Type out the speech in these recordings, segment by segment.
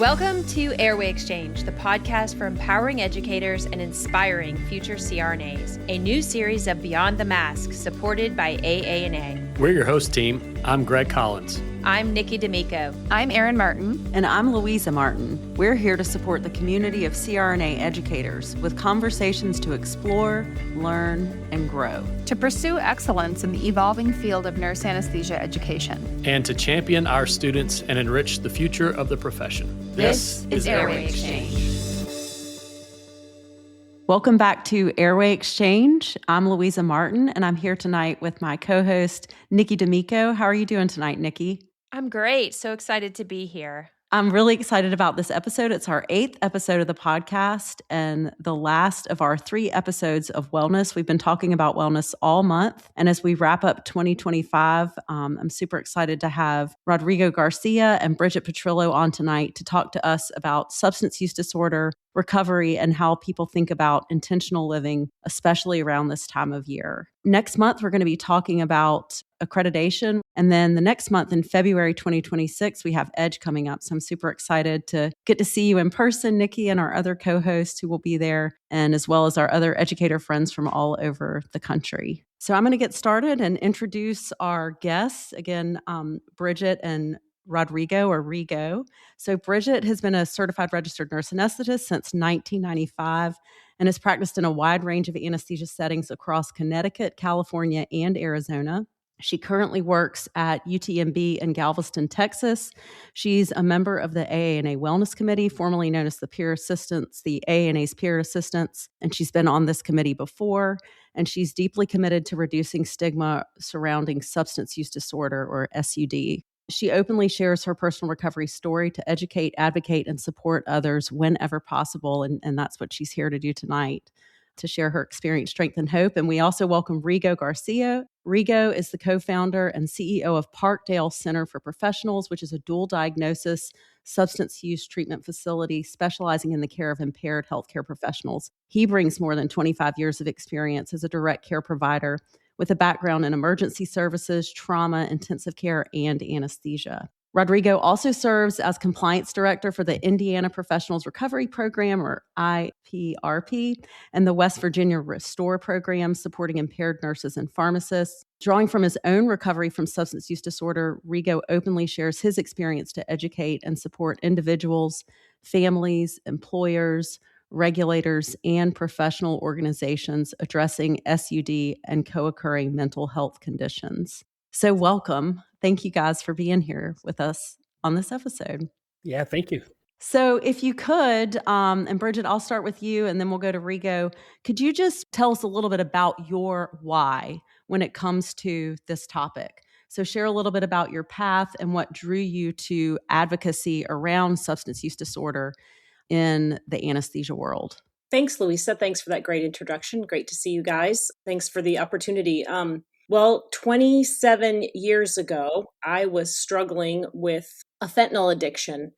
Welcome to Airway Exchange, the podcast for empowering educators and inspiring future CRNAs, a new series of Beyond the Mask supported by AANA. We're your host team. I'm Greg Collins. I'm Nikki D'Amico. I'm Erin Martin. And I'm Louisa Martin. We're here to support the community of CRNA educators with conversations to explore, learn, and grow. To pursue excellence in the evolving field of nurse anesthesia education. And to champion our students and enrich the future of the profession. This is Airway Exchange. Welcome back to Airway Exchange. I'm Louisa Martin, and I'm here tonight with my co-host, Nikki D'Amico. How are you doing tonight, Nikki? I'm great. So excited to be here. I'm really excited about this episode. It's our 8th episode of the podcast and the last of our 3 episodes of wellness. We've been talking about wellness all month. And as we wrap up 2025, I'm super excited to have Rodrigo Garcia and Bridget Petrillo on tonight to talk to us about substance use disorder, recovery, and how people think about intentional living, especially around this time of year. Next month, we're going to be talking about accreditation. And then the next month in February 2026, we have EDGE coming up. So I'm super excited to get to see you in person, Nikki, and our other co-hosts who will be there, and as well as our other educator friends from all over the country. So I'm going to get started and introduce our guests. Again, Bridget and Rodrigo, or Rigo. So Bridget has been a certified registered nurse anesthetist since 1995 and has practiced in a wide range of anesthesia settings across Connecticut, California, and Arizona. She currently works at UTMB in Galveston, Texas. She's a member of the AANA Wellness Committee, formerly known as the Peer Assistants, the AANA's Peer Assistants, and she's been on this committee before. And she's deeply committed to reducing stigma surrounding substance use disorder, or SUD. She openly shares her personal recovery story to educate, advocate, and support others whenever possible. And that's what she's here to do tonight, to share her experience, strength, and hope. And we also welcome Rigo Garcia. Rigo is the co-founder and CEO of Parkdale Center for Professionals, which is a dual diagnosis substance use treatment facility specializing in the care of impaired healthcare professionals. He brings more than 25 years of experience as a direct care provider with a background in emergency services, trauma, intensive care, and anesthesia. Rodrigo also serves as compliance director for the Indiana Professionals Recovery Program, or IPRP, and the West Virginia Restore Program, supporting impaired nurses and pharmacists. Drawing from his own recovery from substance use disorder, Rigo openly shares his experience to educate and support individuals, families, employers, regulators, and professional organizations addressing SUD and co-occurring mental health conditions. So welcome. Thank you guys for being here with us on this episode. Yeah, thank you. So if you could, and Bridget, I'll start with you and then we'll go to Rigo. Could you just tell us a little bit about your why when it comes to this topic? So share a little bit about your path and what drew you to advocacy around substance use disorder in the anesthesia world. Thanks, Louisa. Thanks for that great introduction. Great to see you guys. Thanks for the opportunity. Well, 27 years ago, I was struggling with a fentanyl addiction.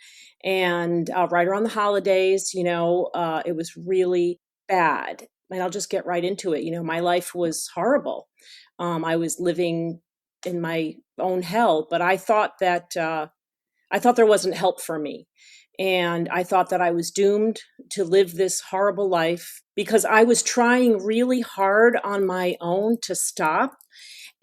And right around the holidays, it was really bad. And I'll just get right into it. My life was horrible. I was living in my own hell, but I thought that there wasn't help for me. And I thought that I was doomed to live this horrible life because I was trying really hard on my own to stop.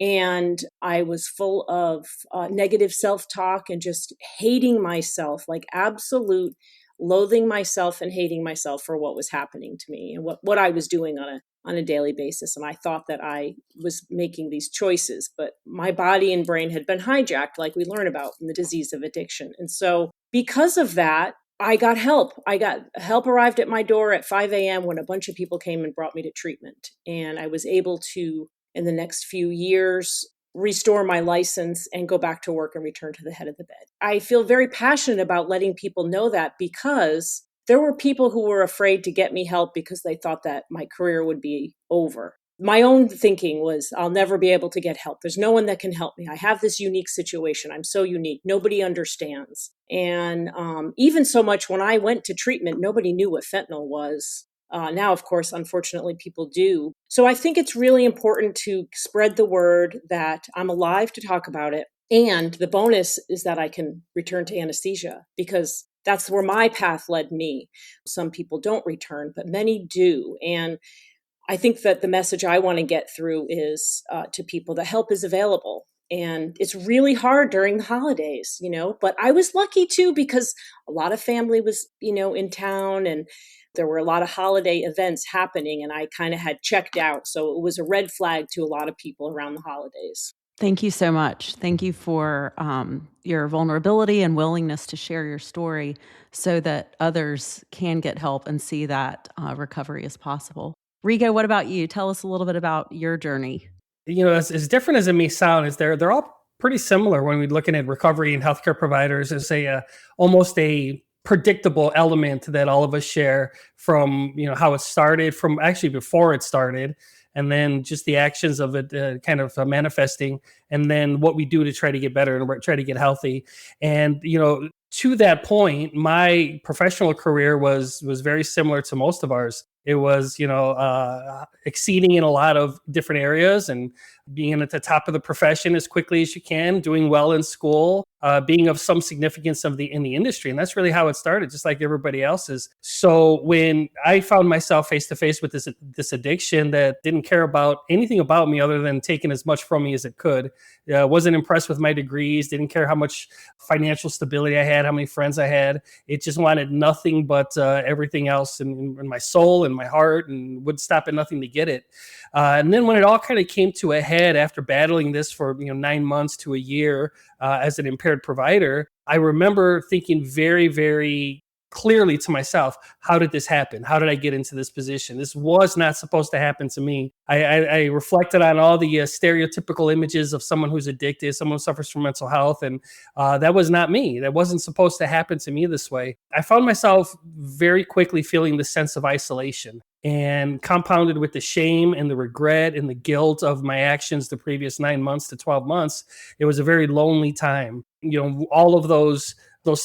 And I was full of negative self-talk and just hating myself, like absolute loathing myself and hating myself for what was happening to me and what I was doing on a daily basis. And I thought that I was making these choices, but my body and brain had been hijacked, like we learn about in the disease of addiction. And so because of that, I got help. Help arrived at my door at 5 a.m. when a bunch of people came and brought me to treatment. And I was able to, in the next few years, restore my license and go back to work and return to the head of the bed. I feel very passionate about letting people know that because there were people who were afraid to get me help because they thought that my career would be over. My own thinking was, I'll never be able to get help. There's no one that can help me. I have this unique situation. I'm so unique. Nobody understands. And even so much when I went to treatment, nobody knew what fentanyl was. Now, of course, unfortunately, people do. So I think it's really important to spread the word that I'm alive to talk about it. And the bonus is that I can return to anesthesia because that's where my path led me. Some people don't return, but many do. And I think that the message I want to get through is to people that help is available. And it's really hard during the holidays, but I was lucky too, because a lot of family was, in town, and there were a lot of holiday events happening, and I kind of had checked out. So it was a red flag to a lot of people around the holidays. Thank you so much. Thank you for your vulnerability and willingness to share your story so that others can get help and see that recovery is possible. Rigo, what about you? Tell us a little bit about your journey. As different as it may sound, is they're all pretty similar when we're looking at recovery and healthcare providers. It's almost a predictable element that all of us share from how it started, from actually before it started, and then just the actions of it kind of manifesting, and then what we do to try to get better and try to get healthy. And to that point, my professional career was very similar to most of ours. It was, exceeding in a lot of different areas and being at the top of the profession as quickly as you can, doing well in school, being of some significance in the industry. And that's really how it started, just like everybody else's. So when I found myself face to face with this addiction that didn't care about anything about me other than taking as much from me as it could, wasn't impressed with my degrees, didn't care how much financial stability I had, how many friends I had. It just wanted nothing but everything else in my soul and my heart, and would stop at nothing to get it. And then when it all kind of came to a head after battling this for 9 months to a year as an impaired provider, I remember thinking very, very clearly to myself, how did this happen? How did I get into this position? This was not supposed to happen to me. I reflected on all the stereotypical images of someone who's addicted, someone who suffers from mental health, and that was not me. That wasn't supposed to happen to me this way. I found myself very quickly feeling the sense of isolation, and compounded with the shame and the regret and the guilt of my actions the previous 9 months to 12 months, it was a very lonely time. All of those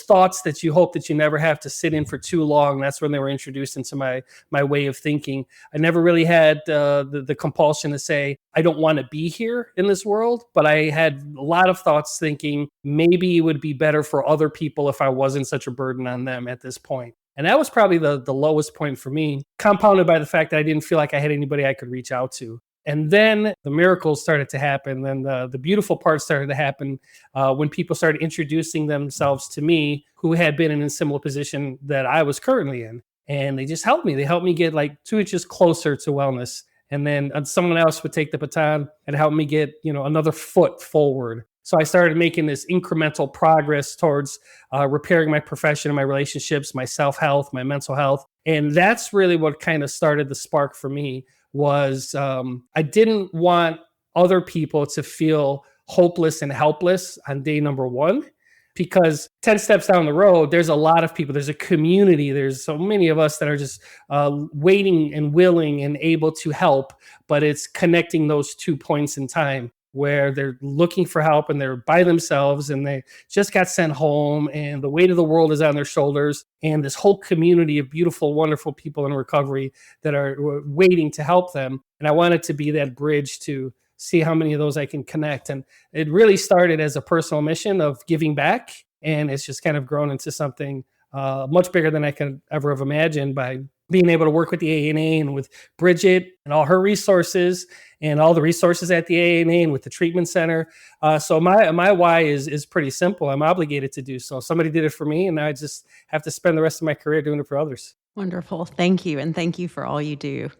thoughts that you hope that you never have to sit in for too long, that's when they were introduced into my way of thinking. I never really had the compulsion to say, I don't want to be here in this world, but I had a lot of thoughts thinking maybe it would be better for other people if I wasn't such a burden on them at this point. And that was probably the lowest point for me, compounded by the fact that I didn't feel like I had anybody I could reach out to. And then the miracles started to happen. Then the beautiful part started to happen when people started introducing themselves to me who had been in a similar position that I was currently in. And they just helped me. They helped me get like 2 inches closer to wellness. And then someone else would take the baton and help me get, another foot forward. So I started making this incremental progress towards repairing my profession and my relationships, my self-health, my mental health. And that's really what kind of started the spark for me. Was I didn't want other people to feel hopeless and helpless on day number one, because 10 steps down the road, there's a lot of people, there's a community, there's so many of us that are just waiting and willing and able to help, but it's connecting those 2 points in time where they're looking for help and they're by themselves and they just got sent home and the weight of the world is on their shoulders, and this whole community of beautiful, wonderful people in recovery that are waiting to help them. And I wanted to be that bridge to see how many of those I can connect. And it really started as a personal mission of giving back, and it's just kind of grown into something much bigger than I could ever have imagined by being able to work with the AANA and with Bridget and all her resources and all the resources at the AANA and with the treatment center. So my why is pretty simple. I'm obligated to do so. Somebody did it for me, and I just have to spend the rest of my career doing it for others. Wonderful. Thank you. And thank you for all you do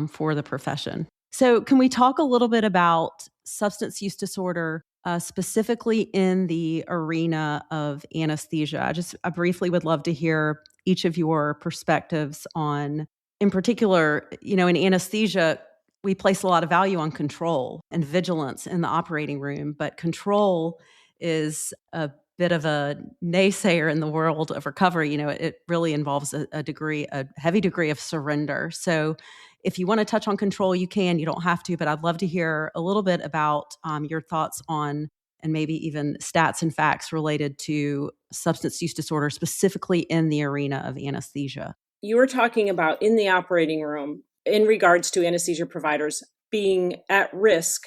for the profession. So can we talk a little bit about substance use disorder, specifically in the arena of anesthesia? I briefly would love to hear each of your perspectives on, in particular, in anesthesia, we place a lot of value on control and vigilance in the operating room, but control is a bit of a naysayer in the world of recovery. It really involves a heavy degree of surrender. So if you want to touch on control, you can, you don't have to, but I'd love to hear a little bit about your thoughts on, and maybe even stats and facts related to substance use disorder, specifically in the arena of anesthesia. You were talking about in the operating room in regards to anesthesia providers being at risk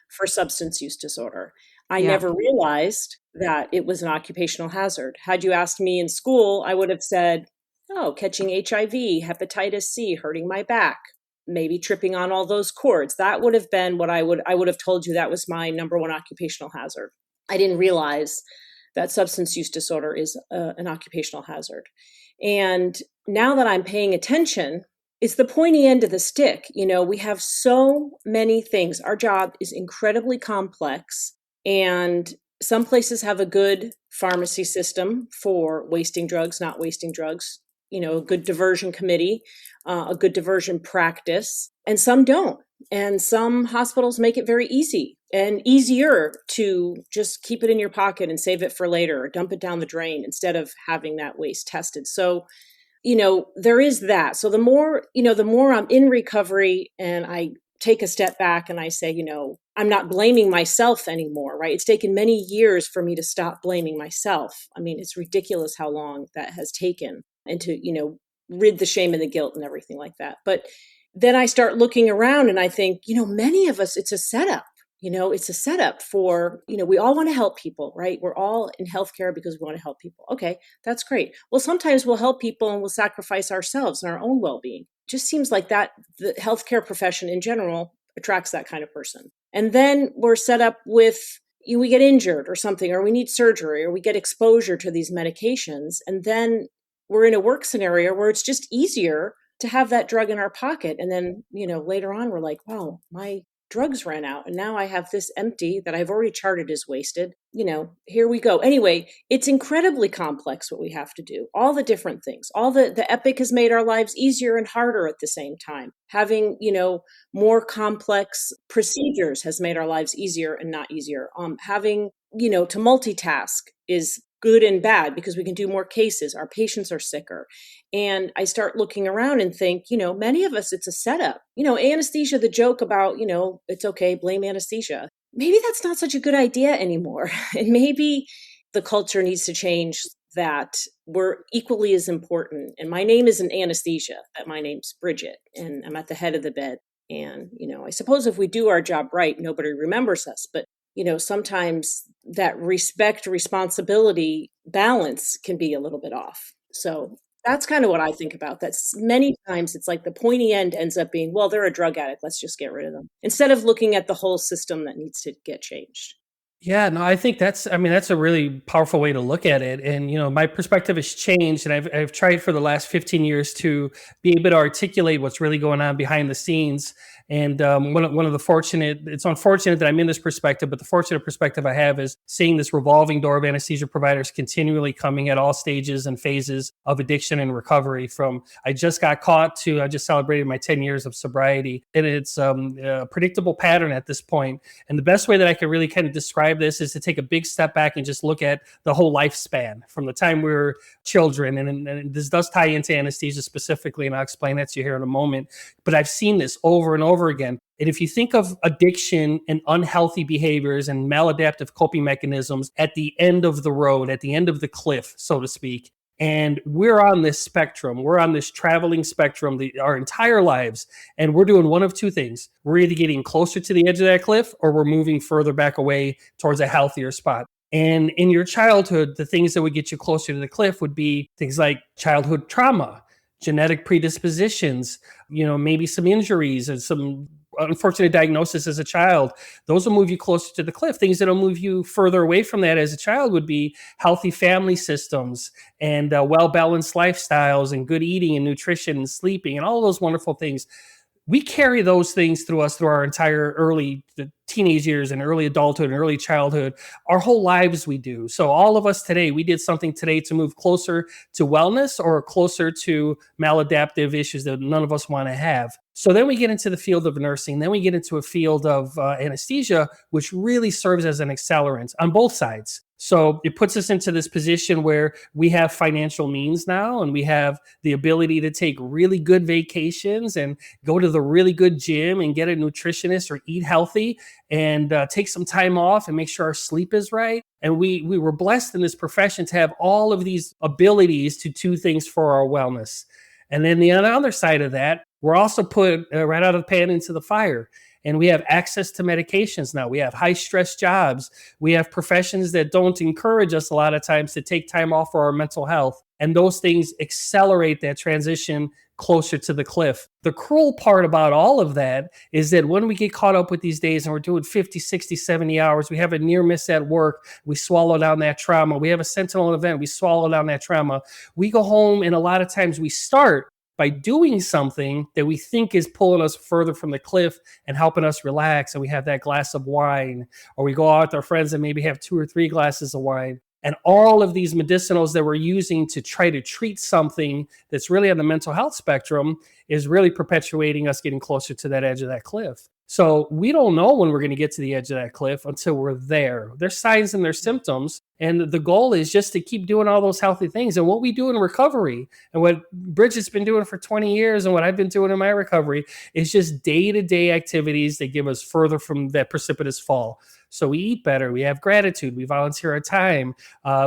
for substance use disorder. I never realized that it was an occupational hazard. Had you asked me in school, I would have said, oh, catching HIV, hepatitis C, hurting my back, maybe tripping on all those cords. That would have been what I would have told you that was my number one occupational hazard. I didn't realize that substance use disorder is an occupational hazard. And now that I'm paying attention, it's the pointy end of the stick. We have so many things. Our job is incredibly complex, and some places have a good pharmacy system for wasting drugs, not wasting drugs, a good diversion committee, a good diversion practice, and some don't. And some hospitals make it very easy and easier to just keep it in your pocket and save it for later or dump it down the drain instead of having that waste tested. So, there is that. So the more I'm in recovery and I take a step back and I say, I'm not blaming myself anymore, right? It's taken many years for me to stop blaming myself. I mean, it's ridiculous how long that has taken, and to, rid the shame and the guilt and everything like that. But then I start looking around and I think, many of us, it's a setup. It's a setup for, we all want to help people, right? We're all in healthcare because we want to help people. Okay, that's great. Well, sometimes we'll help people and we'll sacrifice ourselves and our own well-being. Just seems like that the healthcare profession in general attracts that kind of person. And then we're set up with, we get injured or something, or we need surgery, or we get exposure to these medications. And then we're in a work scenario where it's just easier to have that drug in our pocket. And then, later on, we're like, wow, my drugs ran out. And now I have this empty that I've already charted as wasted. Here we go. Anyway, it's incredibly complex what we have to do. All the different things, all the Epic has made our lives easier and harder at the same time. Having, more complex procedures has made our lives easier and not easier. Having, to multitask is good and bad because we can do more cases. Our patients are sicker. And I start looking around and think, many of us, it's a setup. Anesthesia, the joke about, it's okay, blame anesthesia. Maybe that's not such a good idea anymore. And maybe the culture needs to change that we're equally as important. And my name isn't Anesthesia, but my name's Bridget, and I'm at the head of the bed. And, I suppose if we do our job right, nobody remembers us. But sometimes that respect, responsibility balance can be a little bit off. So that's kind of what I think about. That's many times it's like the pointy end ends up being, well, they're a drug addict, let's just get rid of them, instead of looking at the whole system that needs to get changed. Yeah, no, I think that's a really powerful way to look at it. And, my perspective has changed, and I've tried for the last 15 years to be able to articulate what's really going on behind the scenes. And one of the it's unfortunate that I'm in this perspective, but the fortunate perspective I have is seeing this revolving door of anesthesia providers continually coming at all stages and phases of addiction and recovery. From I just got caught to I just celebrated my 10 years of sobriety. And it's a predictable pattern at this point. And the best way that I can really kind of describe this is to take a big step back and just look at the whole lifespan from the time we were children. And this does tie into anesthesia specifically, and I'll explain that to you here in a moment. But I've seen this over and over again. And if you think of addiction and unhealthy behaviors and maladaptive coping mechanisms at the end of the road, at the end of the cliff, so to speak, and we're on this spectrum, we're on this traveling spectrum our entire lives, and we're doing one of two things. We're either getting closer to the edge of that cliff or we're moving further back away towards a healthier spot. And in your childhood, the things that would get you closer to the cliff would be things like childhood trauma, genetic predispositions, maybe some injuries and some unfortunate diagnosis as a child. Those will move you closer to the cliff. Things that will move you further away from that as a child would be healthy family systems and well-balanced lifestyles and good eating and nutrition and sleeping and all those wonderful things. We carry those things through our entire early teenage years and early adulthood and early childhood, our whole lives we do. So all of us today, we did something today to move closer to wellness or closer to maladaptive issues that none of us want to have. So then we get into the field of nursing, then we get into a field of anesthesia, which really serves as an accelerant on both sides. So it puts us into this position where we have financial means now, and we have the ability to take really good vacations and go to the really good gym and get a nutritionist or eat healthy and take some time off and make sure our sleep is right. And we were blessed in this profession to have all of these abilities to do things for our wellness. And then the other side of that, we're also put right out of the pan into the fire. and we have access to medications now. We have high stress jobs. We have professions that don't encourage us a lot of times to take time off for our mental health. And those things accelerate that transition closer to the cliff. The cruel part about all of that is that when we get caught up with these days and we're doing 50, 60, 70 hours, we have a near miss at work, we swallow down that trauma. We have a sentinel event, we swallow down that trauma. We go home, and a lot of times we start by doing something that we think is pulling us further from the cliff and helping us relax. And we have that glass of wine, or we go out with our friends and maybe have 2 or 3 glasses of wine. And all of these medicinals that we're using to try to treat something that's really on the mental health spectrum is really perpetuating us getting closer to that edge of that cliff. So we don't know when we're going to get to the edge of that cliff until we're there. There's signs and there's symptoms. And the goal is just to keep doing all those healthy things. And what we do in recovery, and what Bridget's been doing for 20 years and what I've been doing in my recovery, is just day-to-day activities that give us further from that precipitous fall. So we eat better, we have gratitude, we volunteer our time,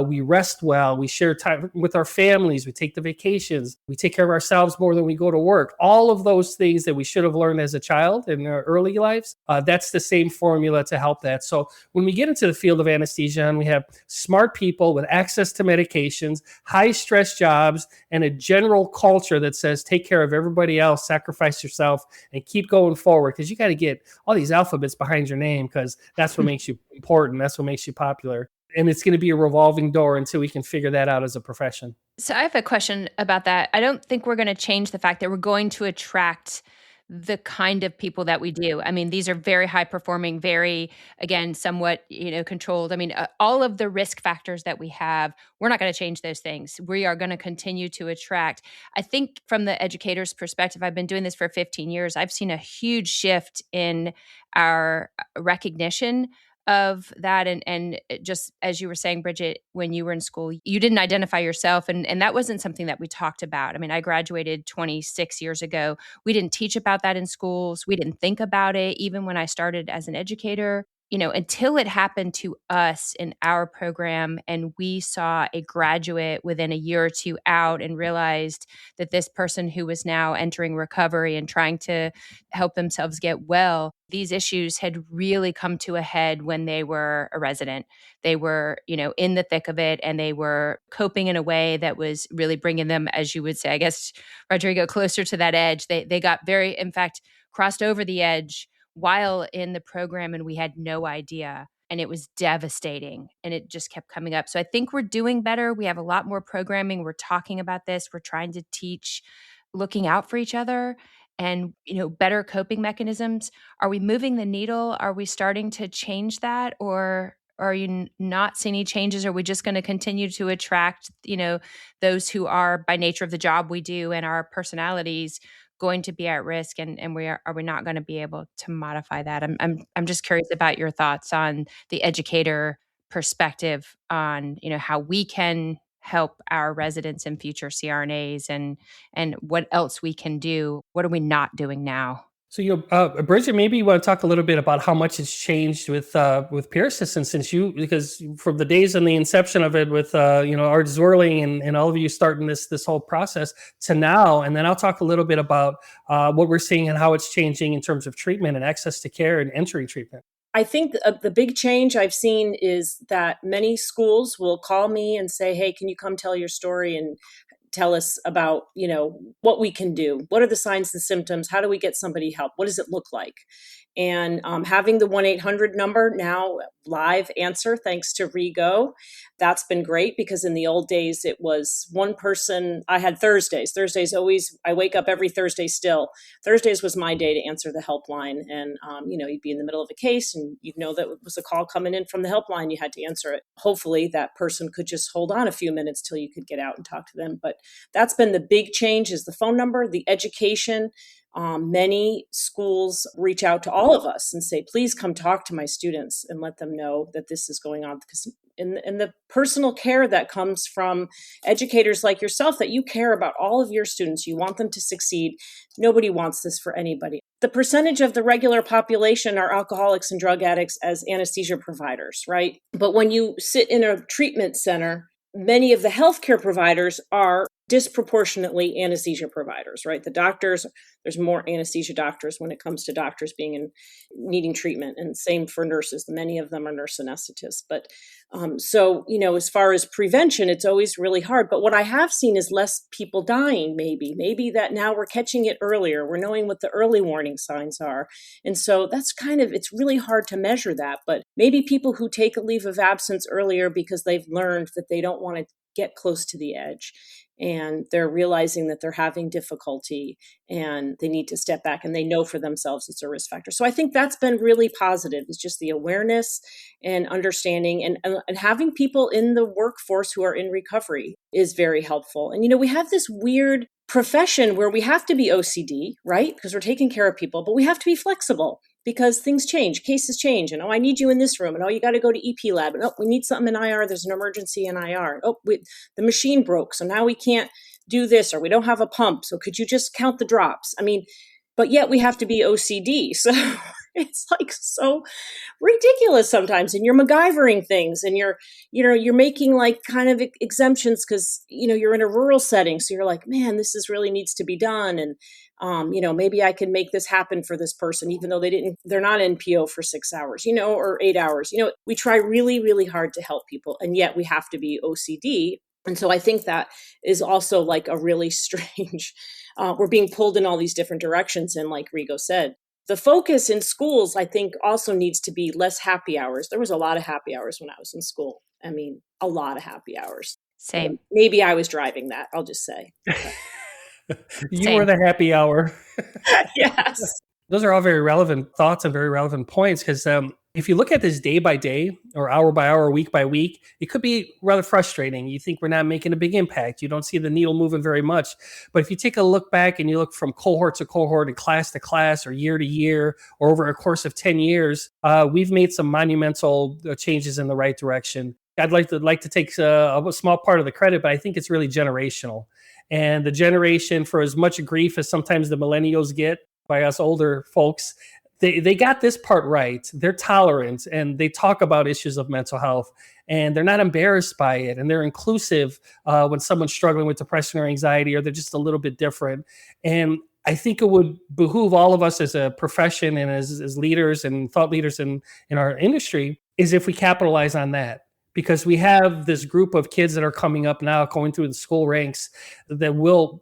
we rest well, we share time with our families, we take the vacations, we take care of ourselves more than we go to work. All of those things that we should have learned as a child in our early lives, that's the same formula to help that. So when we get into the field of anesthesia and we have smart people with access to medications, high stress jobs, and a general culture that says take care of everybody else, sacrifice yourself, and keep going forward, because you got to get all these alphabets behind your name, because that's what makes you important. That's what makes you popular. And it's going to be a revolving door until we can figure that out as a profession. So I have a question about that. I don't think we're going to change the fact that we're going to attract the kind of people that we do. I mean, these are very high performing, very, again, somewhat, controlled. I mean, all of the risk factors that we have, we're not going to change those things. We are going to continue to attract. I think from the educator's perspective, I've been doing this for 15 years. I've seen a huge shift in our recognition of that. And just as you were saying, Bridget, when you were in school, you didn't identify yourself. And that wasn't something that we talked about. I mean, I graduated 26 years ago. We didn't teach about that in schools. We didn't think about it, even when I started as an educator. Until it happened to us in our program and we saw a graduate within a year or two out and realized that this person who was now entering recovery and trying to help themselves get well, these issues had really come to a head when they were a resident. They were, in the thick of it, and they were coping in a way that was really bringing them, as you would say, I guess, Rodrigo, closer to that edge. They got in fact, crossed over the edge while in the program, and we had no idea. And it was devastating, and it just kept coming up. So I think we're doing better. We have a lot more programming. We're talking about this. We're trying to teach looking out for each other and, better coping mechanisms. Are we moving the needle? Are we starting to change that? Or are you not seeing any changes? Are we just going to continue to attract, those who are, by nature of the job we do and our personalities, going to be at risk, and are we not going to be able to modify that? I'm just curious about your thoughts on the educator perspective on how we can help our residents and future CRNAs, and what else we can do. What are we not doing now? So, Bridget, maybe you want to talk a little bit about how much it's changed with peer assistance because from the days and the inception of it with, Art Zwirling and all of you starting this whole process to now. And then I'll talk a little bit about what we're seeing and how it's changing in terms of treatment and access to care and entering treatment. I think the big change I've seen is that many schools will call me and say, hey, can you come tell your story and tell us about, what we can do? What are the signs and symptoms? How do we get somebody help? What does it look like? And having the 1-800 number now live answer, thanks to Rego, that's been great, because in the old days, it was one person. I had Thursdays. I wake up every Thursday still. Thursdays was my day to answer the helpline. And, you'd be in the middle of a case and you'd know that it was a call coming in from the helpline. You had to answer it. Hopefully that person could just hold on a few minutes till you could get out and talk to them. But that's been the big change, is the phone number, the education. Many schools reach out to all of us and say, please come talk to my students and let them know that this is going on. Because in the personal care that comes from educators like yourself, that you care about all of your students, you want them to succeed. Nobody wants this for anybody. The percentage of the regular population are alcoholics and drug addicts as anesthesia providers, right? But when you sit in a treatment center, many of the healthcare providers are disproportionately anesthesia providers, right? The doctors, there's more anesthesia doctors when it comes to doctors needing treatment, and same for nurses. Many of them are nurse anesthetists. But so, as far as prevention, it's always really hard. But what I have seen is less people dying, maybe that now we're catching it earlier. We're knowing what the early warning signs are. And so that's it's really hard to measure that. But maybe people who take a leave of absence earlier because they've learned that they don't want to get close to the edge, and they're realizing that they're having difficulty and they need to step back, and they know for themselves it's a risk factor. So I think that's been really positive. It's just the awareness and understanding, and having people in the workforce who are in recovery is very helpful. And, we have this weird profession where we have to be OCD, right? Because we're taking care of people, but we have to be flexible because things change, cases change, and I need you in this room, and you got to go to EP lab, and we need something in IR, there's an emergency in IR. The machine broke, so now we can't do this, or we don't have a pump, so could you just count the drops? But yet we have to be OCD. So it's so ridiculous sometimes. And you're MacGyvering things, and you're making kind of exemptions because, you're in a rural setting. So you're like, man, this really needs to be done. And, maybe I can make this happen for this person, even though they're not NPO for 6 hours, or 8 hours. We try really, really hard to help people, and yet we have to be OCD. And so I think that is also a really strange, we're being pulled in all these different directions. And like Rigo said, the focus in schools, I think, also needs to be less happy hours. There was a lot of happy hours when I was in school. A lot of happy hours. Same. Maybe I was driving that, I'll just say. You were the happy hour. Yes. Those are all very relevant thoughts and very relevant points, because if you look at this day by day or hour by hour, week by week, it could be rather frustrating. You think we're not making a big impact. You don't see the needle moving very much. But if you take a look back and you look from cohort to cohort and class to class or year to year or over a course of 10 years, we've made some monumental changes in the right direction. I'd like to take a small part of the credit, but I think it's really generational. And the generation, for as much grief as sometimes the millennials get by us older folks, they got this part right. They're tolerant, and they talk about issues of mental health, and they're not embarrassed by it, and they're inclusive when someone's struggling with depression or anxiety, or they're just a little bit different. And I think it would behoove all of us as a profession and as leaders and thought leaders in our industry is if we capitalize on that. Because we have this group of kids that are coming up now, going through the school ranks, that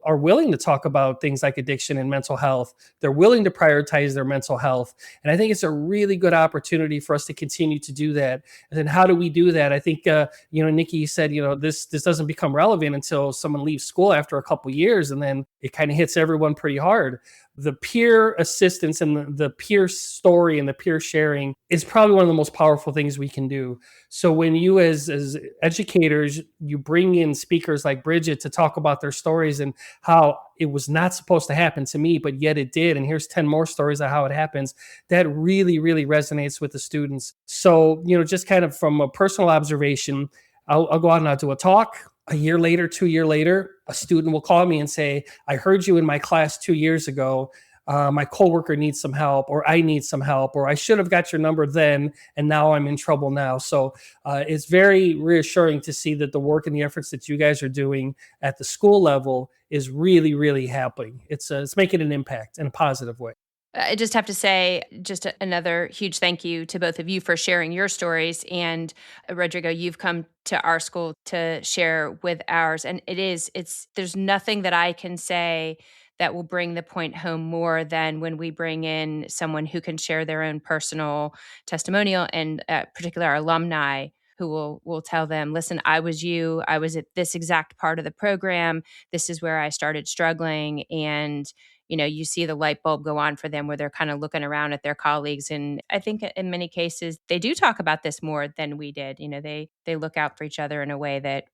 are willing to talk about things like addiction and mental health. They're willing to prioritize their mental health. And I think it's a really good opportunity for us to continue to do that. And then how do we do that? I think, Nikki said, this doesn't become relevant until someone leaves school after a couple of years, and then it kind of hits everyone pretty hard. The peer assistance and the peer story and the peer sharing is probably one of the most powerful things we can do. So when you as educators, you bring in speakers like Bridget to talk about their stories and how it was not supposed to happen to me, but yet it did. And here's 10 more stories of how it happens. That really, really resonates with the students. So, just kind of from a personal observation, I'll go out and I'll do a talk. A year later, 2 years later, a student will call me and say, I heard you in my class 2 years ago. My coworker needs some help, or I need some help, or I should have got your number then, and now I'm in trouble now. So it's very reassuring to see that the work and the efforts that you guys are doing at the school level is really, really happening. It's making an impact in a positive way. I just have to say another huge thank you to both of you for sharing your stories. And Rodrigo, you've come to our school to share with ours. And there's nothing that I can say that will bring the point home more than when we bring in someone who can share their own personal testimonial, and particularly our alumni who will tell them, listen, I was at this exact part of the program. This is where I started struggling. And you see the light bulb go on for them, where they're kind of looking around at their colleagues. And I think in many cases, they do talk about this more than we did. They look out for each other in a way that,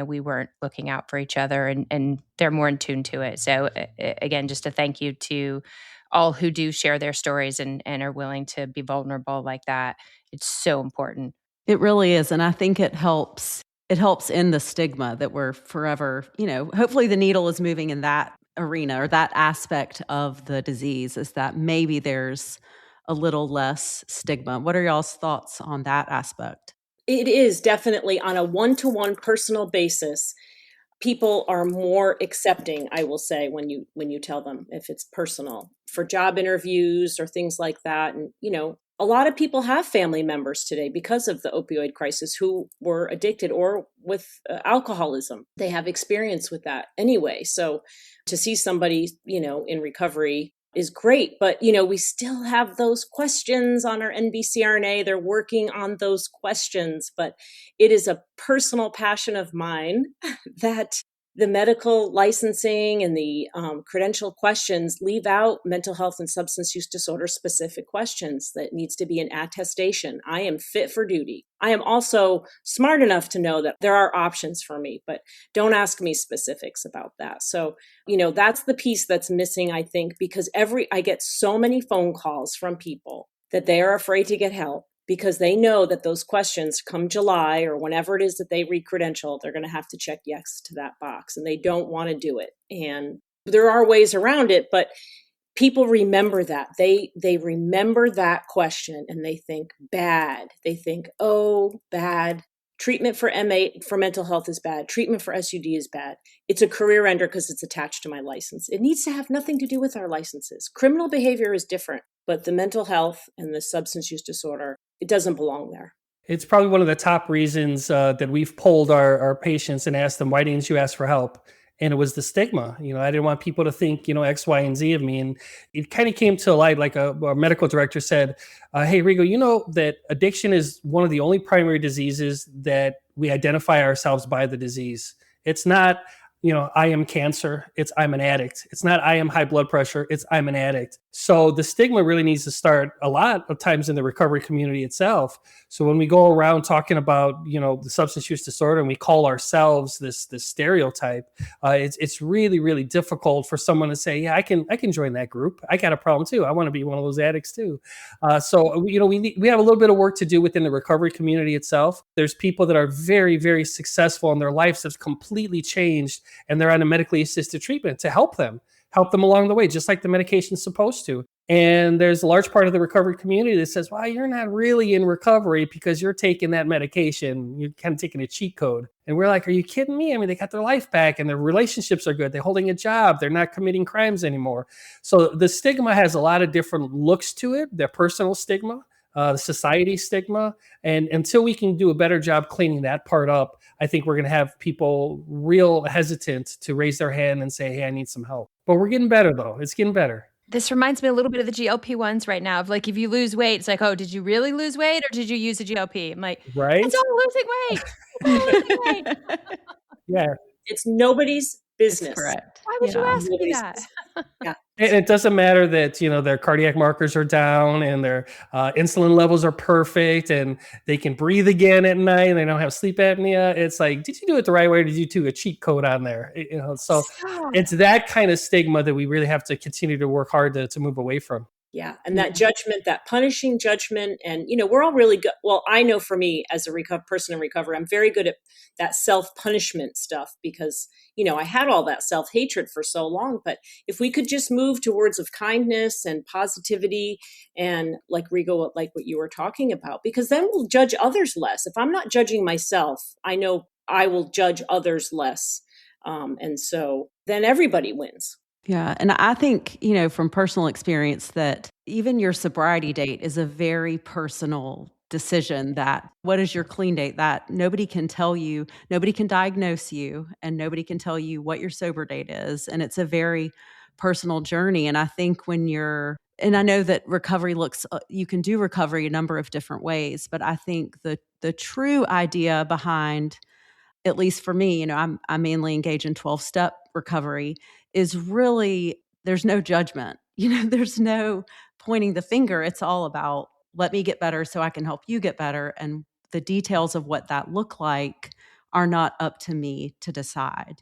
we weren't looking out for each other, and they're more in tune to it. So again, just a thank you to all who do share their stories and are willing to be vulnerable like that. It's so important. It really is. And I think it helps end the stigma that we're forever, hopefully the needle is moving in that arena, or that aspect of the disease, is that maybe there's a little less stigma. What are y'all's thoughts on that aspect? It is definitely on a one-to-one personal basis. people are more accepting, I will say, when you tell them if it's personal for job interviews or things like that. And, a lot of people have family members today because of the opioid crisis who were addicted or with alcoholism. They have experience with that anyway. So to see somebody, in recovery is great. But, we still have those questions on our NBCRNA. They're working on those questions. But it is a personal passion of mine that the medical licensing and the credential questions leave out mental health and substance use disorder specific questions. That needs to be an attestation. I am fit for duty. I am also smart enough to know that there are options for me, but don't ask me specifics about that. So, that's the piece that's missing, I think, because I get so many phone calls from people that they are afraid to get help, because they know that those questions come July or whenever it is that they re-credential, they're going to have to check yes to that box, and they don't want to do it. And there are ways around it, but people remember that. They remember that question and they think bad. They think, oh, bad. Treatment for for mental health is bad. Treatment for SUD is bad. It's a career ender because it's attached to my license. It needs to have nothing to do with our licenses. Criminal behavior is different, but the mental health and the substance use disorder, it doesn't belong there. It's probably one of the top reasons that we've polled our patients and asked them, why didn't you ask for help? And it was the stigma. I didn't want people to think, X, Y, and Z of me. And it kind of came to light, like a medical director said, hey, Rigo, that addiction is one of the only primary diseases that we identify ourselves by the disease. It's not, I am cancer. It's I'm an addict. It's not I am high blood pressure. It's I'm an addict. So the stigma really needs to start a lot of times in the recovery community itself. So when we go around talking about, the substance use disorder and we call ourselves this stereotype, it's really, really difficult for someone to say, yeah, I can join that group. I got a problem too. I want to be one of those addicts too. So, we have a little bit of work to do within the recovery community itself. There's people that are very, very successful and their lives have completely changed, and they're on a medically assisted treatment to help them along the way, just like the medication's supposed to. And there's a large part of the recovery community that says, well, you're not really in recovery because you're taking that medication. You're kind of taking a cheat code. And we're like, are you kidding me? I mean, they got their life back and their relationships are good. They're holding a job. They're not committing crimes anymore. So the stigma has a lot of different looks to it. Their personal stigma, the society stigma. And until we can do a better job cleaning that part up, I think we're going to have people real hesitant to raise their hand and say, hey, I need some help. But we're getting better, though. It's getting better. This reminds me a little bit of the GLP-1s right now. Of like, if you lose weight, it's like, oh, did you really lose weight or did you use a GLP? I'm like, right? It's all losing weight. It's all losing weight. Yeah. It's nobody's business. That's correct. Why would you ask me that? Yeah. And it doesn't matter that, their cardiac markers are down and their insulin levels are perfect and they can breathe again at night and they don't have sleep apnea. It's like, did you do it the right way or did you do a cheat code on there? So it's that kind of stigma that we really have to continue to work hard to move away from. Yeah. And that judgment, that punishing judgment. And, we're all really good. Well, I know for me as a person in recovery, I'm very good at that self-punishment stuff because, I had all that self-hatred for so long. But if we could just move to words of kindness and positivity and like Rigo, like what you were talking about, because then we'll judge others less. If I'm not judging myself, I know I will judge others less. And so then everybody wins. Yeah. And I think, from personal experience that even your sobriety date is a very personal decision. That what is your clean date? That nobody can tell you, nobody can diagnose you, and nobody can tell you what your sober date is. And it's a very personal journey. And I think and I know that recovery you can do recovery a number of different ways, but I think the true idea behind, at least for me, I mainly engage in 12-step recovery, is really, there's no judgment. There's no pointing the finger. It's all about, let me get better so I can help you get better. And the details of what that look like are not up to me to decide,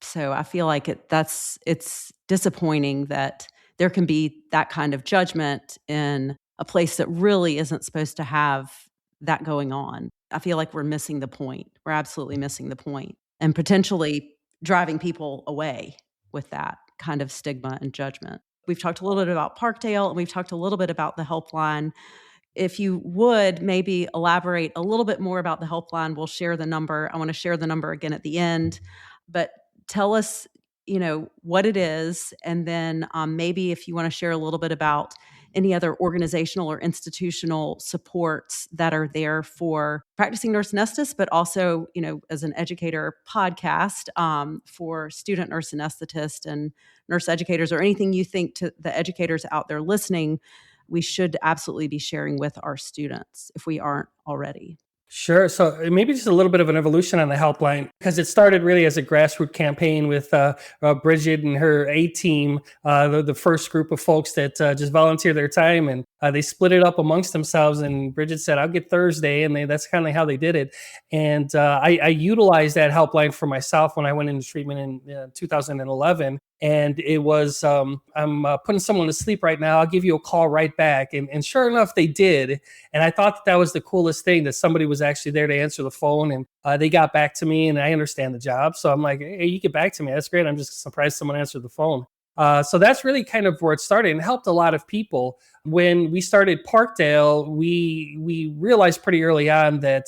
So I feel like it's disappointing that there can be that kind of judgment in a place that really isn't supposed to have that going on. I feel like we're missing the point. We're absolutely missing the point, and potentially driving people away with that kind of stigma and judgment. We've talked a little bit about Parkdale, and we've talked a little bit about the helpline. If you would maybe elaborate a little bit more about the helpline, we'll share the number. I want to share the number again at the end. but tell us, what it is. And then maybe if you want to share a little bit about any other organizational or institutional supports that are there for practicing nurse anesthetists, but also, as an educator podcast for student nurse anesthetists and nurse educators, or anything you think to the educators out there listening, we should absolutely be sharing with our students if we aren't already. Sure. So maybe just a little bit of an evolution on the helpline, because it started really as a grassroots campaign with Bridget and her A team, the first group of folks that just volunteer their time, and they split it up amongst themselves. And Bridget said, "I'll get Thursday," and that's kind of how they did it. And I utilized that helpline for myself when I went into treatment in 2011. And it was, I'm putting someone to sleep right now. I'll give you a call right back. And sure enough, they did. And I thought that was the coolest thing, that somebody was actually there to answer the phone. And they got back to me, and I understand the job. So I'm like, hey, you get back to me. That's great. I'm just surprised someone answered the phone. So that's really kind of where it started, and helped a lot of people. When we started Parkdale, we realized pretty early on that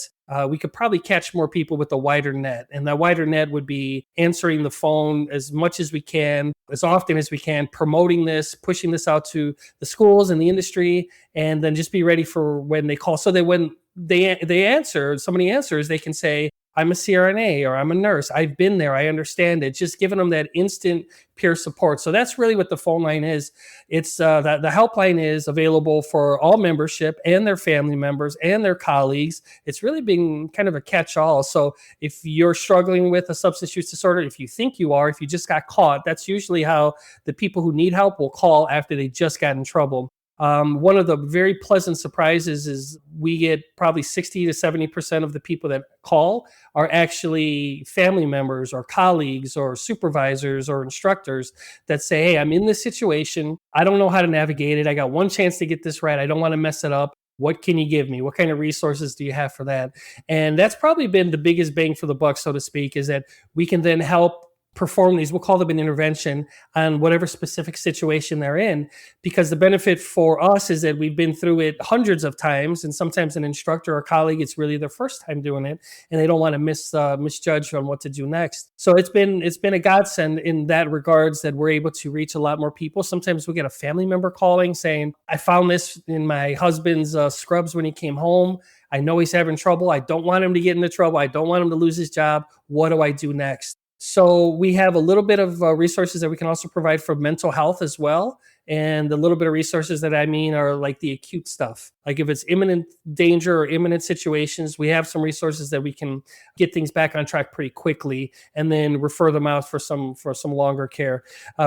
we could probably catch more people with a wider net. And that wider net would be answering the phone as much as we can, as often as we can, promoting this, pushing this out to the schools and the industry, and then just be ready for when they call. So that when they answer, somebody answers, they can say, "I'm a CRNA," or "I'm a nurse. I've been there. I understand it." Just giving them that instant peer support. So that's really what the phone line is. It's the helpline is available for all membership and their family members and their colleagues. It's really been kind of a catch-all. So if you're struggling with a substance use disorder, if you think you are, if you just got caught, that's usually how the people who need help will call after they just got in trouble. One of the very pleasant surprises is we get probably 60 to 70% of the people that call are actually family members or colleagues or supervisors or instructors that say, "Hey, I'm in this situation. I don't know how to navigate it. I got one chance to get this right. I don't want to mess it up. What can you give me? What kind of resources do you have for that?" And that's probably been the biggest bang for the buck, so to speak, is that we can then help perform these, we'll call them an intervention, on whatever specific situation they're in. Because the benefit for us is that we've been through it hundreds of times, and sometimes an instructor or colleague, it's really their first time doing it, and they don't want to misjudge on what to do next. So it's been a godsend in that regards, that we're able to reach a lot more people. Sometimes we get a family member calling saying, "I found this in my husband's scrubs when he came home. I know he's having trouble. I don't want him to get into trouble. I don't want him to lose his job. What do I do next?" So we have a little bit of resources that we can also provide for mental health as well. And the little bit of resources that I mean are like the acute stuff. Like if it's imminent danger or imminent situations, we have some resources that we can get things back on track pretty quickly, and then refer them out for some longer care.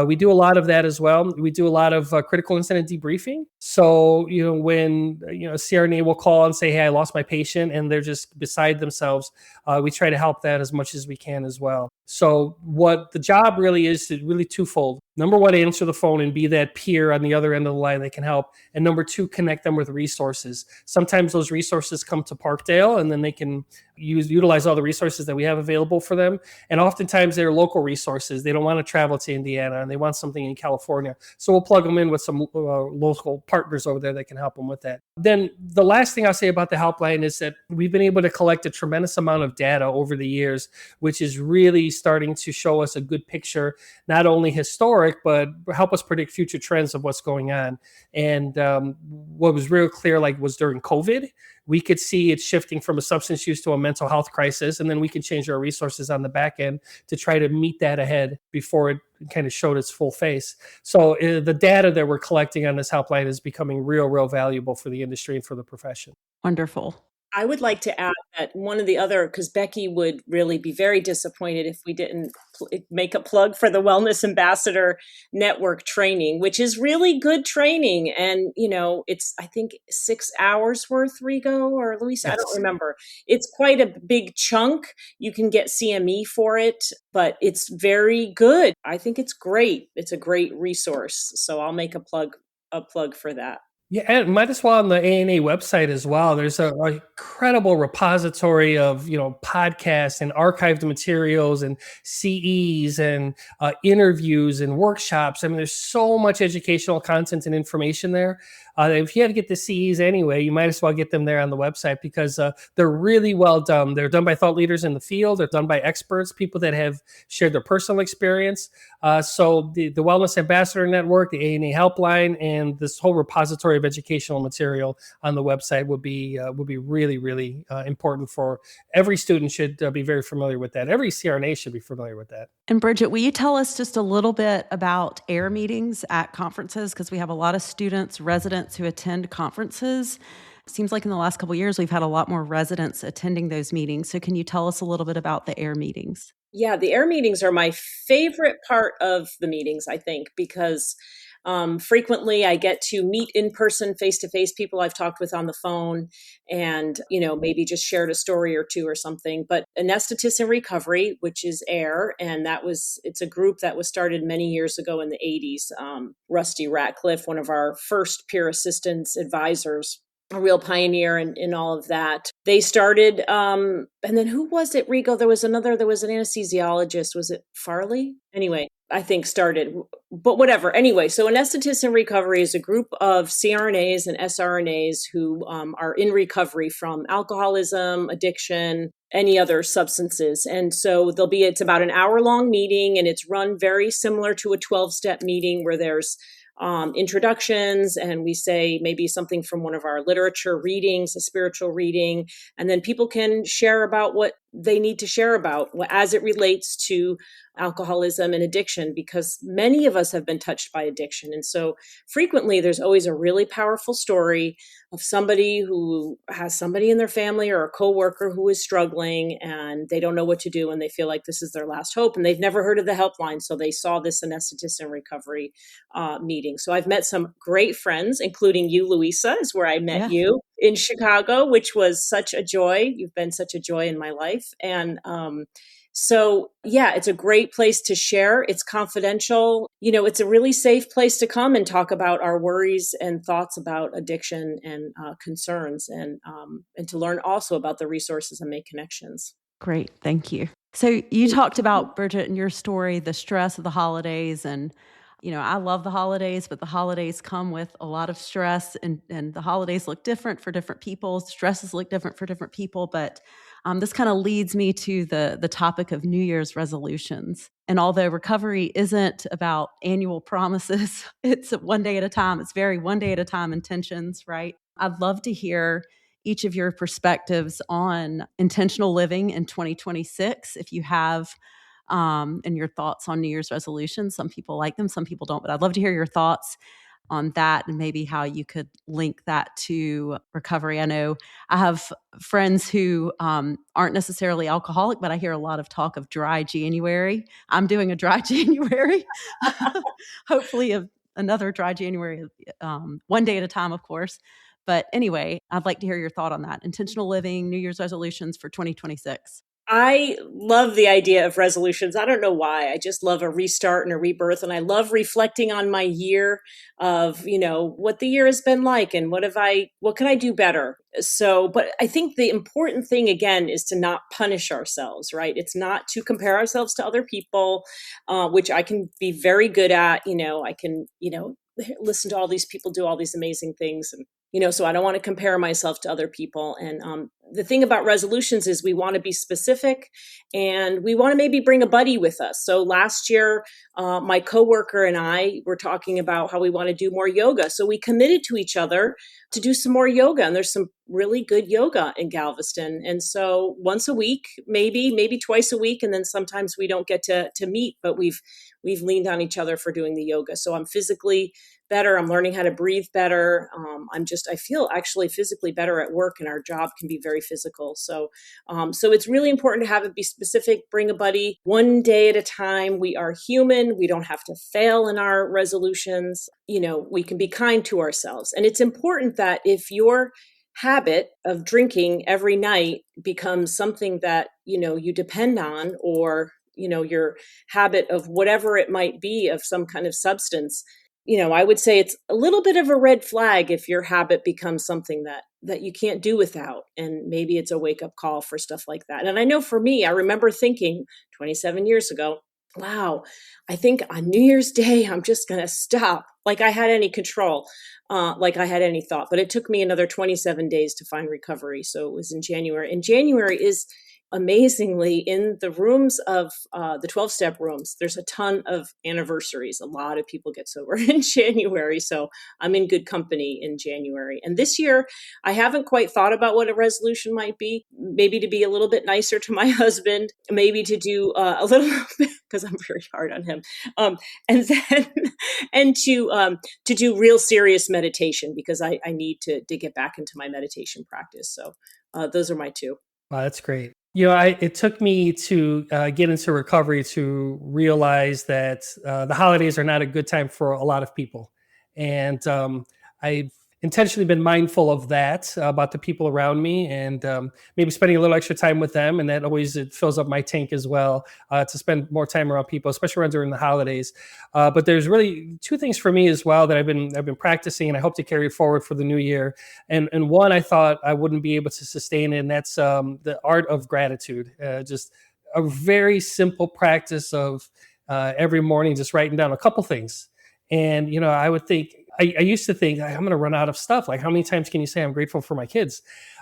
We do a lot of that as well. We do a lot of critical incident debriefing. So, when a CRNA will call and say, "Hey, I lost my patient," and they're just beside themselves, we try to help that as much as we can as well. So what the job really is really twofold. Number one, answer the phone and be that peer on the other end of the line that can help. And number two, connect them with resources. Sometimes those resources come to Parkdale, and then they can utilize all the resources that we have available for them. And oftentimes they're local resources. They don't want to travel to Indiana, and they want something in California. So we'll plug them in with some local partners over there that can help them with that. Then the last thing I'll say about the helpline is that we've been able to collect a tremendous amount of data over the years, which is really starting to show us a good picture, not only historic, but help us predict future trends of what's going on. And what was real clear, was during COVID, we could see it shifting from a substance use to a mental health crisis, and then we can change our resources on the back end to try to meet that ahead before it kind of showed its full face. So the data that we're collecting on this helpline is becoming real valuable for the industry and for the profession. Wonderful. I would like to add that one of the other, because Becky would really be very disappointed if we didn't make a plug for the Wellness Ambassador Network training, which is really good training. And, it's, I think, 6 hours worth, Rigo or Luisa, I don't remember. It's quite a big chunk. You can get CME for it, but it's very good. I think it's great. It's a great resource. So I'll make a plug for that. Yeah, and might as well on the AANA website as well. There's an incredible repository of podcasts and archived materials and CEs and interviews and workshops. I mean, there's so much educational content and information there. If you had to get the CEs anyway, you might as well get them there on the website because they're really well done. They're done by thought leaders in the field. They're done by experts, people that have shared their personal experience. So the Wellness Ambassador Network, the AANA Helpline, and this whole repository of educational material on the website would be really, really important for every student. Should be very familiar with that. Every CRNA should be familiar with that. And Bridget, will you tell us just a little bit about AIR meetings at conferences? Because we have a lot of students, residents who attend conferences. It seems like in the last couple of years, we've had a lot more residents attending those meetings. So can you tell us a little bit about the AIR meetings? Yeah, the AIR meetings are my favorite part of the meetings, I think, because frequently I get to meet in person, face-to-face people I've talked with on the phone and, maybe just shared a story or two or something. But Anesthetists in Recovery, which is AIR, and it's a group that was started many years ago in the 80s. Rusty Ratcliffe, one of our first peer assistance advisors, a real pioneer in all of that. They started, and then who was it, Rigo? There was an anesthesiologist. Was it Farley? Anyway, I think started, but whatever. Anyway, so Anesthetists in Recovery is a group of CRNAs and SRNAs who are in recovery from alcoholism, addiction, any other substances. And so it's about an hour-long meeting, and it's run very similar to a 12-step meeting where there's introductions, and we say maybe something from one of our literature readings, a spiritual reading, and then people can share about what they need to share about as it relates to alcoholism and addiction, because many of us have been touched by addiction. And so frequently there's always a really powerful story of somebody who has somebody in their family or a coworker who is struggling and they don't know what to do and they feel like this is their last hope, and they've never heard of the helpline. So they saw this Anesthetists in Recovery meeting. So I've met some great friends, including you, Louisa, is where I met you in Chicago, which was such a joy. You've been such a joy in my life. And so, it's a great place to share. It's confidential. It's a really safe place to come and talk about our worries and thoughts about addiction and concerns, and to learn also about the resources and make connections. Great. Thank you. So you talked about, Bridget, in your story, the stress of the holidays. And, I love the holidays, but the holidays come with a lot of stress, and the holidays look different for different people. Stresses look different for different people. But this kind of leads me to the topic of New Year's resolutions. And although recovery isn't about annual promises, it's one day at a time. It's very one day at a time intentions, right? I'd love to hear each of your perspectives on intentional living in 2026. If you have, and your thoughts on New Year's resolutions. Some people like them, some people don't, but I'd love to hear your thoughts on that and maybe how you could link that to recovery. I know I have friends who aren't necessarily alcoholic, but I hear a lot of talk of dry January. I'm doing a dry January, hopefully another dry January, one day at a time, of course. But anyway, I'd like to hear your thought on that. Intentional living, New Year's resolutions for 2026. I love the idea of resolutions. I don't know why. I just love a restart and a rebirth. And I love reflecting on my year of, what the year has been like and what can I do better? So, but I think the important thing again is to not punish ourselves, right? It's not to compare ourselves to other people, which I can be very good at. I can, listen to all these people do all these amazing things, and so I don't want to compare myself to other people. And the thing about resolutions is we want to be specific, and we want to maybe bring a buddy with us. So last year, my coworker and I were talking about how we want to do more yoga. So we committed to each other to do some more yoga, and there's some really good yoga in Galveston. And so once a week, maybe twice a week, and then sometimes we don't get to meet, but we've leaned on each other for doing the yoga. So I'm physically better. I'm learning how to breathe better. I feel actually physically better at work, and our job can be very physical. So it's really important to have it be specific, bring a buddy one day at a time. We are human. We don't have to fail in our resolutions. We can be kind to ourselves. And it's important that if your habit of drinking every night becomes something that, you depend on, or, your habit of whatever it might be of some kind of substance, I would say it's a little bit of a red flag if your habit becomes something that you can't do without. And maybe it's a wake up call for stuff like that. And I know for me, I remember thinking 27 years ago, wow, I think on New Year's Day, I'm just going to stop. Like I had any control, like I had any thought. But it took me another 27 days to find recovery. So it was in January. And January is amazingly in the rooms of the 12-step rooms. There's a ton of anniversaries. A lot of people get sober in January. So I'm in good company in January. And this year, I haven't quite thought about what a resolution might be. Maybe to be a little bit nicer to my husband, maybe to do a little bit, because I'm very hard on him. And then, and to do real serious meditation, because I need to get back into my meditation practice. So those are my two. Wow, that's great. It took me to get into recovery to realize that the holidays are not a good time for a lot of people. And I've intentionally been mindful of that about the people around me, and maybe spending a little extra time with them. And that always, it fills up my tank as well, to spend more time around people, especially around during the holidays. But there's really two things for me as well that I've been practicing, and I hope to carry forward for the new year. And one, I thought I wouldn't be able to sustain it, and that's the art of gratitude. Just a very simple practice of every morning just writing down a couple things. And I would think, I used to think I'm going to run out of stuff. Like, how many times can you say I'm grateful for my kids?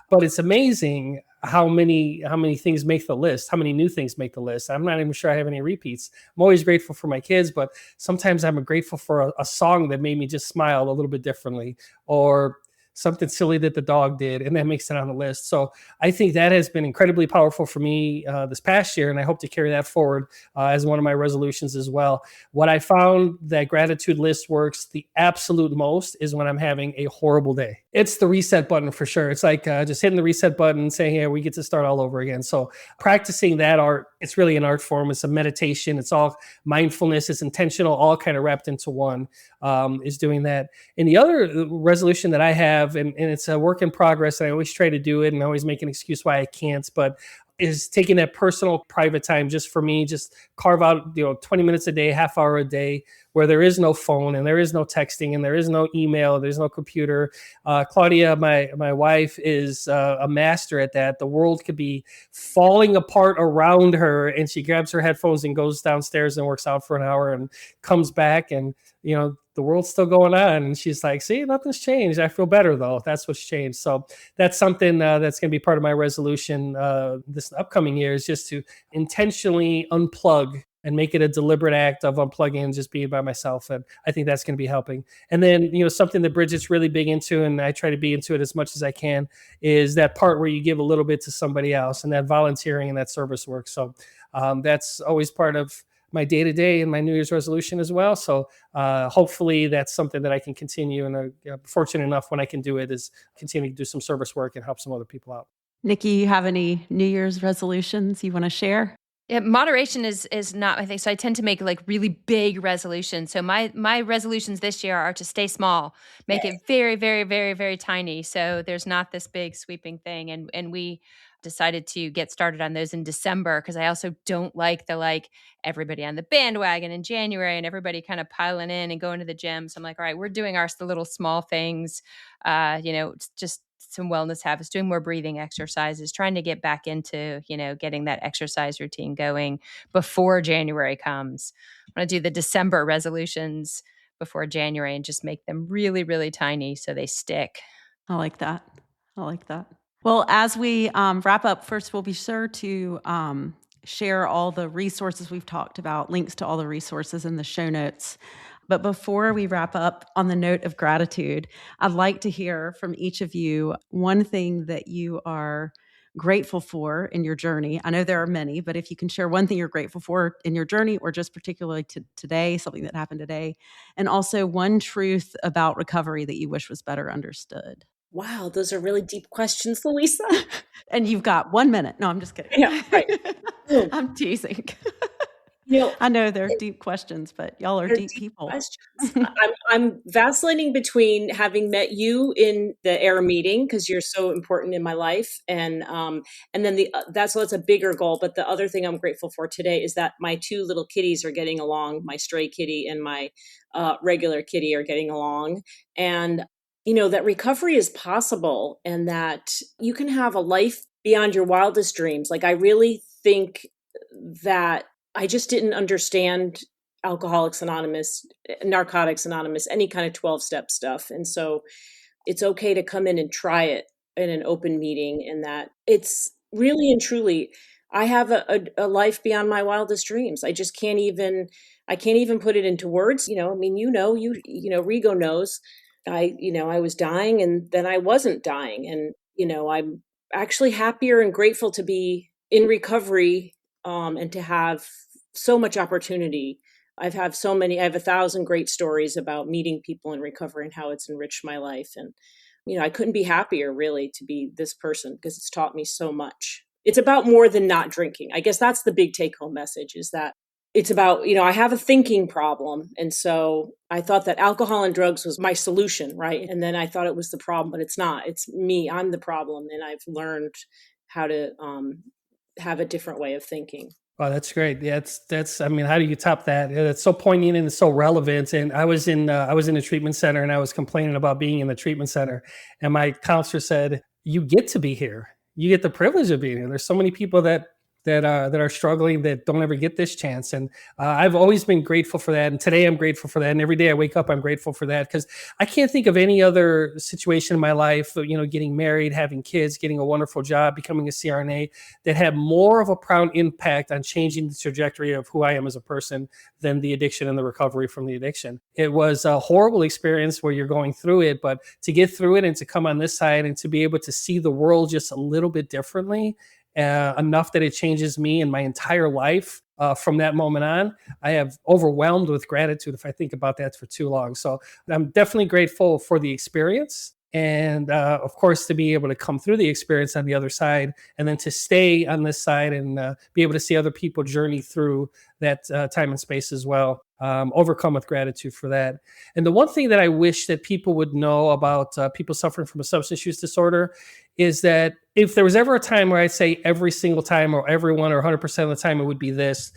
But it's amazing how many things make the list, how many new things make the list. I'm not even sure I have any repeats. I'm always grateful for my kids, but sometimes I'm grateful for a song that made me just smile a little bit differently, or something silly that the dog did, and that makes it on the list. So I think that has been incredibly powerful for me this past year, and I hope to carry that forward as one of my resolutions as well. What I found that gratitude list works the absolute most is when I'm having a horrible day. It's the reset button for sure. It's like just hitting the reset button and saying, "Hey, we get to start all over again." So practicing that art, it's really an art form. It's a meditation. It's all mindfulness. It's intentional, all kind of wrapped into one, is doing that. And the other resolution that I have, and it's a work in progress, and I always try to do it and I always make an excuse why I can't, but is taking that personal private time just for me, just carve out 20 minutes a day, half hour a day, where there is no phone and there is no texting and there is no email, there's no computer. Claudia, my wife, is a master at that. The world could be falling apart around her, and she grabs her headphones and goes downstairs and works out for an hour and comes back, and the world's still going on. And she's like, "See, nothing's changed. I feel better though." That's what's changed. So that's something that's going to be part of my resolution this upcoming year, is just to intentionally unplug and make it a deliberate act of unplugging and just being by myself. And I think that's going to be helping. And then, something that Bridget's really big into, and I try to be into it as much as I can, is that part where you give a little bit to somebody else, and that volunteering and that service work. So that's always part of my day-to-day and my New Year's resolution as well. So hopefully that's something that I can continue, and I'm fortunate enough when I can do it is continue to do some service work and help some other people out. Nikki, you have any New Year's resolutions you want to share? Yeah, moderation is not my thing. So I tend to make like really big resolutions. So my resolutions this year are to stay small, make it very, very, very, very tiny. So there's not this big sweeping thing. And we decided to get started on those in December, because I also don't like everybody on the bandwagon in January and everybody kind of piling in and going to the gym. So I'm like, all right, we're doing the little small things, just some wellness habits, doing more breathing exercises, trying to get back into, getting that exercise routine going before January comes. I'm going to do the December resolutions before January and just make them really, really tiny so they stick. I like that. Well, as we wrap up, first, we'll be sure to share all the resources we've talked about, links to all the resources in the show notes. But before we wrap up, on the note of gratitude, I'd like to hear from each of you one thing that you are grateful for in your journey. I know there are many, but if you can share one thing you're grateful for in your journey, or just particularly to today, something that happened today, and also one truth about recovery that you wish was better understood. Wow, those are really deep questions, Louisa. And you've got 1 minute. No, I'm just kidding. Yeah, right. I'm teasing. I know they're deep questions, but y'all are deep people. I'm vacillating between having met you in the AIR meeting, because you're so important in my life, and then that's a bigger goal. But the other thing I'm grateful for today is that my two little kitties are getting along. My stray kitty and my regular kitty are getting along, and that recovery is possible, and that you can have a life beyond your wildest dreams. Like, I really think that I just didn't understand Alcoholics Anonymous, Narcotics Anonymous, any kind of 12-step stuff. And so it's okay to come in and try it in an open meeting, and that it's really and truly, I have a life beyond my wildest dreams. I can't even put it into words. I mean, Rigo knows I was dying, and then I wasn't dying. And, I'm actually happier and grateful to be in recovery, and to have so much opportunity. I have 1,000 great stories about meeting people in recovery and how it's enriched my life. And, I couldn't be happier really to be this person, because it's taught me so much. It's about more than not drinking. I guess that's the big take home message, is that it's about, I have a thinking problem. And so I thought that alcohol and drugs was my solution, right? And then I thought it was the problem, but it's not. It's me. I'm the problem. And I've learned how to have a different way of thinking. Oh, that's great. Yeah, that's. I mean, how do you top that? Yeah, that's so poignant and it's so relevant. And I was in a treatment center, and I was complaining about being in the treatment center, and my counselor said, "You get to be here. You get the privilege of being here. There's so many people that are struggling, that don't ever get this chance." And I've always been grateful for that. And today I'm grateful for that. And every day I wake up, I'm grateful for that, because I can't think of any other situation in my life, getting married, having kids, getting a wonderful job, becoming a CRNA, that had more of a profound impact on changing the trajectory of who I am as a person than the addiction and the recovery from the addiction. It was a horrible experience where you're going through it, but to get through it and to come on this side and to be able to see the world just a little bit differently, enough that it changes me and my entire life from that moment on, I have overwhelmed with gratitude if I think about that for too long. So I'm definitely grateful for the experience. And of course, to be able to come through the experience on the other side, and then to stay on this side and be able to see other people journey through that time and space as well. Overcome with gratitude for that. And the one thing that I wish that people would know about people suffering from a substance use disorder is that if there was ever a time where I'd say every single time, or everyone, or 100% of the time, it would be this: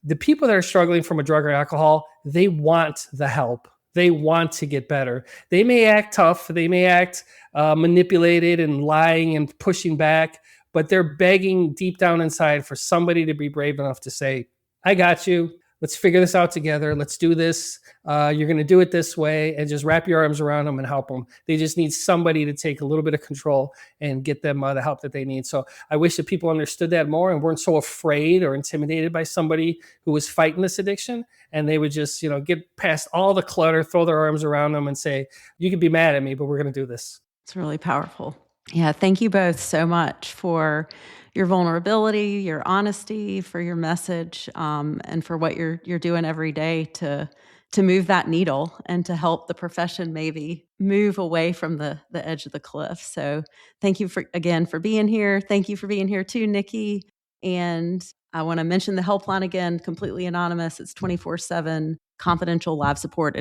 the people that are struggling from a drug or alcohol, they want the help. They want to get better. They may act tough. They may act manipulated and lying and pushing back, but they're begging deep down inside for somebody to be brave enough to say, "I got you. Let's figure this out together. Let's do this. You're going to do it this way," and just wrap your arms around them and help them. They just need somebody to take a little bit of control and get them the help that they need. So I wish that people understood that more and weren't so afraid or intimidated by somebody who was fighting this addiction. And they would just, get past all the clutter, throw their arms around them and say, "You can be mad at me, but we're going to do this." It's really powerful. Yeah, thank you both so much for your vulnerability, your honesty, for your message, and for what you're doing every day to move that needle and to help the profession maybe move away from the edge of the cliff. So thank you again for being here. Thank you for being here too, Nikki. And I want to mention the helpline again, completely anonymous. It's 24/7 confidential live support.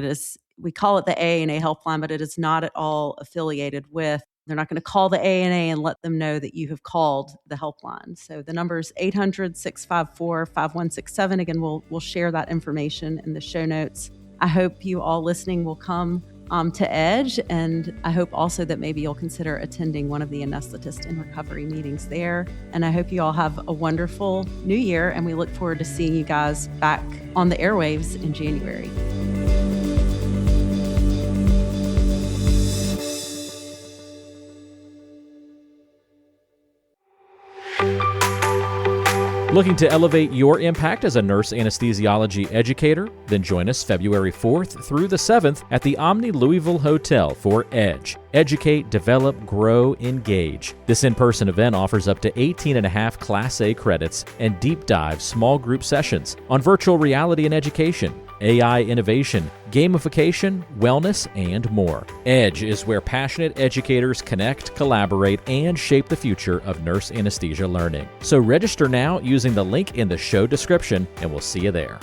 We call it the AANA Helpline, but it is not at all affiliated with. They're not going to call the AANA and let them know that you have called the helpline. So the number is 800-654-5167. Again, we'll share that information in the show notes. I hope you all listening will come to EDGE, and I hope also that maybe you'll consider attending one of the Anesthetist in Recovery meetings there. And I hope you all have a wonderful new year, and we look forward to seeing you guys back on the airwaves in January. Looking to elevate your impact as a nurse anesthesiology educator? Then join us February 4th through the 7th at the Omni Louisville Hotel for EDGE. Educate, develop, grow, engage. This in-person event offers up to 18.5 Class A credits and deep dive small group sessions on virtual reality and education, AI innovation, gamification, wellness, and more. EDGE is where passionate educators connect, collaborate, and shape the future of nurse anesthesia learning. So register now using the link in the show description, and we'll see you there.